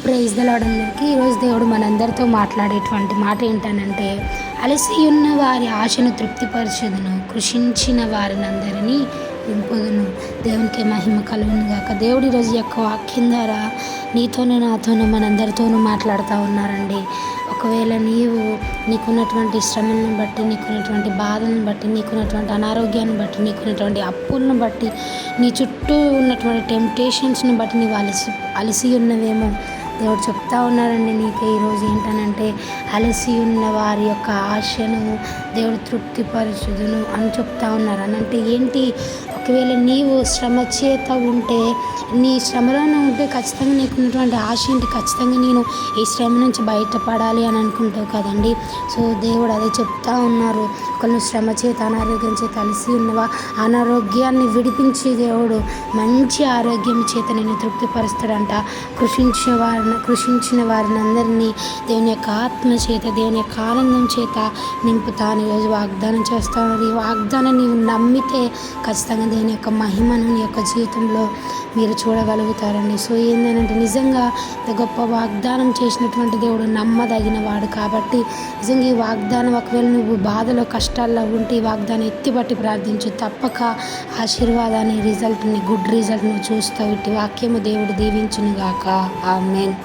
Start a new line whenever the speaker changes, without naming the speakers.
Praise the lord అందరికీ. ఈరోజు దేవుడు మనందరితో మాట్లాడేటువంటి మాట ఏంటనంటే, అలసి ఉన్న వారి ఆశను తృప్తిపరచుదును, కృషించిన వారిని అందరినీ నింపుదును. దేవునికి మహిమ కలుగును గాక. దేవుడు ఈరోజు యొక్క వాక్యం ద్వారా నీతోనూ నాతోనూ మనందరితోనూ మాట్లాడుతూ ఉన్నారండి. ఒకవేళ నీకున్నటువంటి శ్రమలను బట్టి, నీకున్నటువంటి బాధలను బట్టి, నీకున్నటువంటి అనారోగ్యాన్ని బట్టి, నీకున్నటువంటి అప్పులను బట్టి, నీ చుట్టూ ఉన్నటువంటి టెంప్టేషన్స్ని బట్టి నీవు అలసి ఉన్నవేమో దేవుడు చెప్తా ఉన్నారండి. నీకే ఈరోజు ఏంటనంటే, అలసి ఉన్న వారి యొక్క ఆశను దేవుడు తృప్తిపరచుదును అని చెప్తా ఉన్నారు. అని అంటే ఏంటి? ఒకవేళ నీవు శ్రమ చేత ఉంటే, నీ శ్రమలోనే ఉంటే ఖచ్చితంగా నీకున్నటువంటి ఆశ ఏంటి? ఖచ్చితంగా నేను ఈ శ్రమ నుంచి బయటపడాలి అని అనుకుంటావు కదండి. సో దేవుడు అదే చెప్తా ఉన్నారు. ఒకళ్ళు శ్రమ చేత, అనారోగ్యం చేత అలసి ఉన్నవా, అనారోగ్యాన్ని విడిపించి దేవుడు మంచి ఆరోగ్యం చేత నేను తృప్తిపరుస్తాడంట. కృషించిన వారిని అందరినీ దేవుని యొక్క ఆత్మ చేత, దేవుని యొక్క ఆనందం చేత నింపుతాను. ఈరోజు వాగ్దానం చేస్తాను. ఈ వాగ్దానం నీవు నమ్మితే ఖచ్చితంగా దేవుని యొక్క మహిమను నీ యొక్క జీవితంలో మీరు చూడగలుగుతారండి. సో ఏంటంటే, నిజంగా గొప్ప వాగ్దానం చేసినటువంటి దేవుడు నమ్మదగిన వాడు. కాబట్టి నిజంగా ఈ వాగ్దానం, ఒకవేళ నువ్వు బాధలో, కష్టాల్లో ఉంటే ఈ వాగ్దానం ఎత్తిపట్టి ప్రార్థించు. తప్పక ఆశీర్వాదాన్ని, గుడ్ రిజల్ట్ నువ్వు చూస్తావు. ఇటు వాక్యము దేవుడు దీవించును గాక. ఆమేన్.